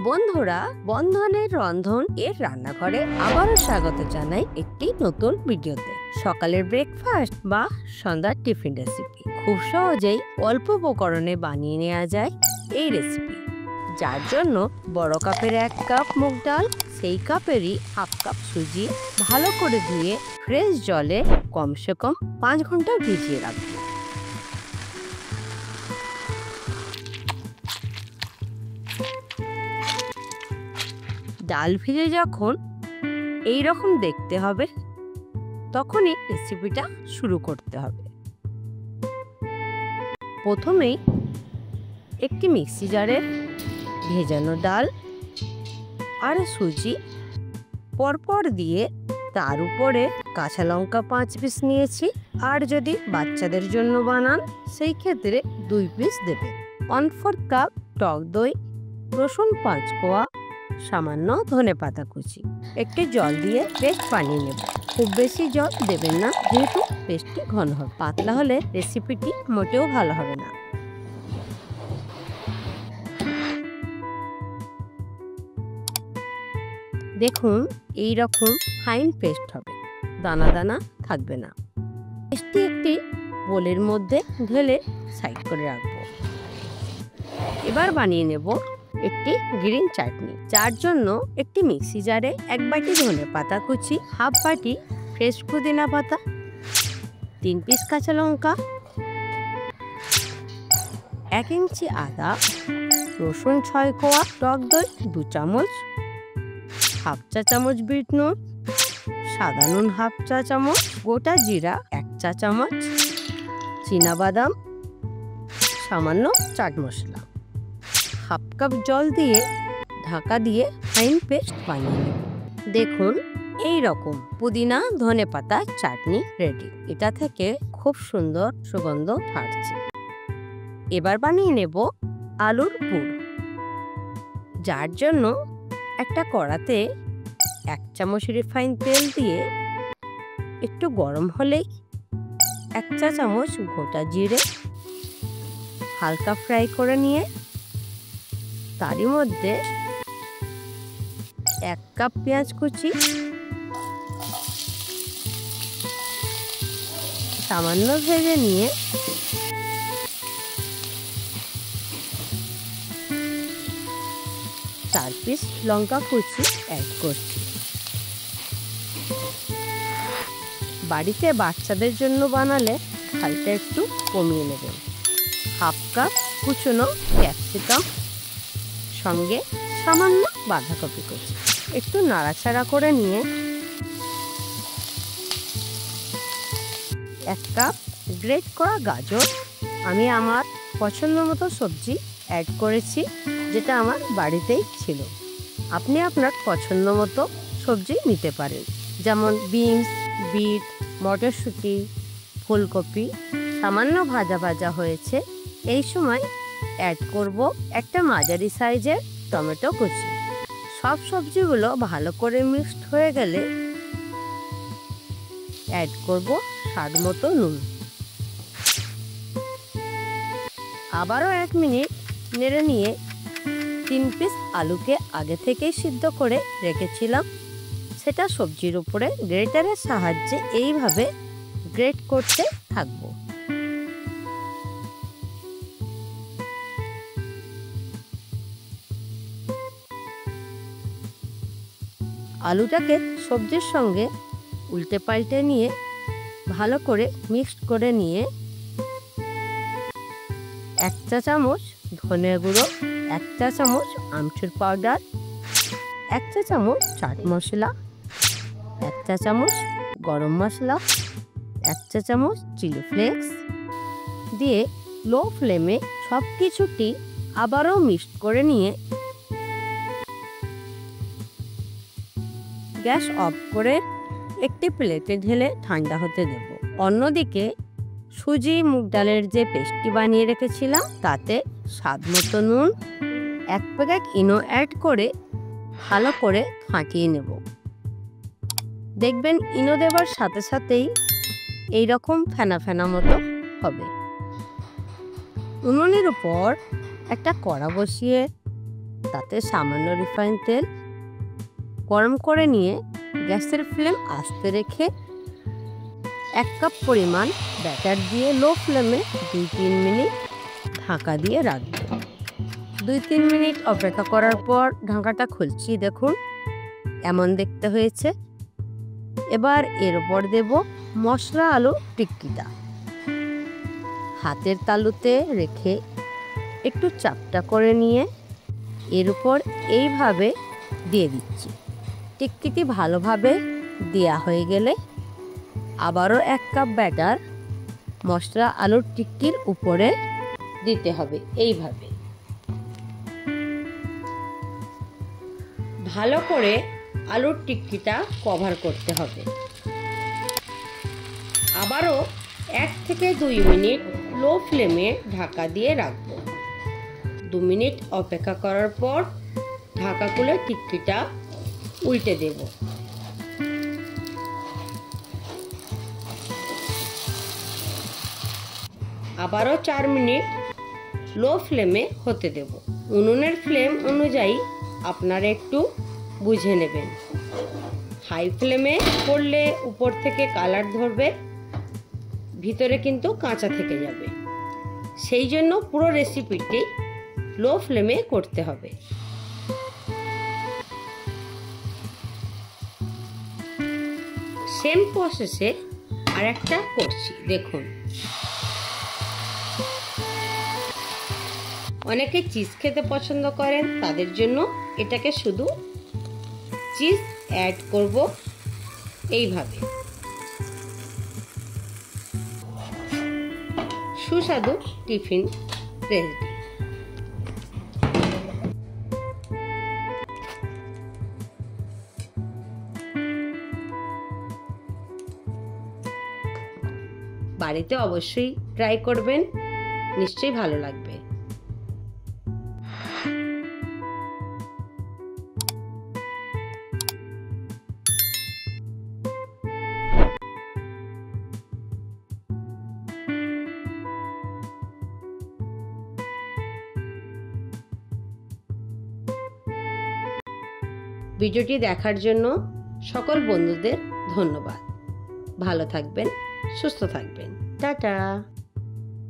বন্ধুরা, বন্ধনের রন্ধন এর রান্নাঘরে আবারও স্বাগত জানাই একটি নতুন ভিডিওতে। সকালের ব্রেকফাস্ট বা সন্ধ্যার টিফিন রেসিপি খুব সহজেই অল্প উপকরণে বানিয়ে নেওয়া যায় এই রেসিপি, যার জন্য বড় কাপের 1 কাপ মুগ ডাল, সেই কাপেরই হাফ কাপ সুজি ভালো করে ধুয়ে ফ্রেশ জলে কমসে কম 5 ঘন্টা ভিজিয়ে রাখবো। ডাল ভিজে যখন এই রকম দেখতে হবে, তখনই রেসিপিটা শুরু করতে হবে। প্রথমেই একটি মিক্সি জারে ভেজানো ডাল আর সুজি পরপর দিয়ে তার উপরে কাঁচা লঙ্কা 5 পিস নিয়েছি, আর যদি বাচ্চাদের জন্য বানান সেই ক্ষেত্রে 2 পিস দেবেন। 1/4 কাপ টক দই, রসুন 5 কোয়া, সামান্য ধনেপাতা কুচি। একটু জল দিয়ে পেস্ট বানিয়ে নেব। খুব বেশি জল দেবেন না, যেহেতু পেস্টটি ঘন হবে। পাতলা হলে রেসিপিটি মোটেও ভালো হবে না। দেখুন, এই রকম ফাইন পেস্ট হবে, দানা দানা থাকবে না। পেস্টটি একটি বোলের মধ্যে ঢেলে সাইড করে রাখবো। এবার বানিয়ে নেব একটি গ্রিন চাটনি, যার জন্য একটি মিক্সি জারে 1 বাটি ধনেপাতা কুচি, হাফ বাটি ফ্রেশ পুদিনা পাতা, 3 পিস কাঁচা লঙ্কা, 1 ইঞ্চি আদা, রসুন 6 কোয়া, টক দই 2 চামচ, হাফ চা চামচ বিট নুন, সাদা নুন হাফ চা চামচ, গোটা জিরা 1 চা চামচ, চীনাবাদাম, সামান্য চাট মশলা। হাফ কাপ জল দিয়ে ঢাকা দিয়ে ফাইন পেস্ট বানিয়ে নেব। দেখুন, এই রকম পুদিনা ধনেপাতা চাটনি রেডি। এটা থেকে খুব সুন্দর সুগন্ধ ছাড়ছে। এবার বানিয়ে নেব আলুর পুর, যার জন্য একটা কড়াতে 1 চামচ রিফাইন তেল দিয়ে একটু গরম হলেই 1 চা চামচ গোটা জিরে হালকা ফ্রাই করে নিয়ে তারই মধ্যে 1 কাপ পেঁয়াজ কুচি, সামান্য ভেজে নিয়ে 4 পিস লঙ্কা কুচি অ্যাড করছি। বাড়িতে বাচ্চাদের জন্য বানালে ঝালটা একটু কমিয়ে নেবেন। হাফ কাপ কুচনো ক্যাপসিকাম, সঙ্গে সামান্য বাঁধাকপি কুচি। একটু নাড়াচাড়া করে নিয়ে 1 কাপ গ্রেট করা গাজর, আমি আমার পছন্দ মতো সবজি অ্যাড করেছি, যেটা আমার বাড়িতেই ছিল। আপনি আপনার পছন্দ মতো সবজি নিতে পারেন, যেমন বিনস, বিট, মটরশুঁটি, ফুলকপি। সামান্য ভাজা ভাজা হয়েছে, এই সময় অ্যাড করব একটা মাঝারি সাইজের টমেটো কুচি। সব সবজিগুলো ভালো করে মিক্সড হয়ে গেলে অ্যাড করব স্বাদ মতো নুন। আবারও 1 মিনিট নেড়ে নিয়ে 3 পিস আলুকে আগে থেকেই সিদ্ধ করে রেখেছিলাম, সেটা সবজির উপরে গ্রেটারের সাহায্যে এইভাবে গ্রেট করতে থাকবো। আলুটাকে সবজির সঙ্গে উল্টে পাল্টে নিয়ে ভালো করে মিক্সড করে নিয়ে 1 চা চামচ ধনে গুঁড়ো, 1 চা চামচ আমচুর পাউডার, 1 চা চামচ চাট মশলা, 1 চা চামচ গরম মশলা, 1 চা চামচ চিলি ফ্লেক্স দিয়ে লো ফ্লেমে সব কিছুটি আবারও মিক্সড করে নিয়ে গ্যাস অফ করে একটি প্লেটে ঢেলে ঠান্ডা হতে দেব। অন্যদিকে সুজি মুগ ডালের যে পেস্টটি বানিয়ে রেখেছিলাম, তাতে স্বাদ মতো নুন, 1 প্যাকেট ইনো অ্যাড করে ভালো করে ফাটিয়ে নেব। দেখবেন ইনো দেবার সাথে সাথেই এই রকম ফেনা ফেনা মতো হবে। উনুনের উপর একটা কড়া বসিয়ে তাতে সামান্য রিফাইন তেল গরম করে নিয়ে গ্যাসের ফ্লেম আস্তে রেখে 1 কাপ পরিমাণ ব্যাটার দিয়ে লো ফ্লেমে 2-3 মিনিট ঢাকা দিয়ে রাখবো। 2-3 মিনিট অপেক্ষা করার পর ঢাকাটা খুলছি, দেখুন এমন দেখতে হয়েছে। এবার এর উপর দেব মশলা আলু টিক্কিটা। হাতের তালুতে রেখে একটু চাপটা করে নিয়ে এর উপর এইভাবে দিয়ে দিচ্ছি। টিক্কিটি ভালোভাবে দেয়া হয়ে গেলে আবারও 1 কাপ ব্যাটার মশলা আলুর টিক্কির উপরে দিতে হবে। এইভাবে ভালো করে আলুর টিক্কিটা কভার করতে হবে। আবারও 1 থেকে 2 মিনিট লো ফ্লেমে ঢাকা দিয়ে রাখবো। 2 মিনিট অপেক্ষা করার পর ঢাকা খুলে টিক্কিটা উল্টে দেব। আবারও 4 মিনিট লো ফ্লেমে হতে দেব। উনুনের ফ্লেম অনুযায়ী আপনারা একটু বুঝে নেবেন। হাই ফ্লেমে করলে উপর থেকে কালার ধরবে, ভিতরে কিন্তু কাঁচা থেকে যাবে। সেই জন্য পুরো রেসিপিটি লো ফ্লেমে করতে হবে। সেম প্রসেসে আরেকটা করছি, দেখুন। অনেকে চিজ খেতে পছন্দ করেন, তাদের জন্য এটাকে শুধু চিজ অ্যাড করব এইভাবে। সুস্বাদু টিফিন রেডি। বাড়িতে অবশ্যই ট্রাই করবেন, নিশ্চয়ই ভালো লাগবে। ভিডিওটি দেখার জন্য সকল বন্ধুদের ধন্যবাদ। ভালো থাকবেন, সুস্থ থাকবেন। টাটা।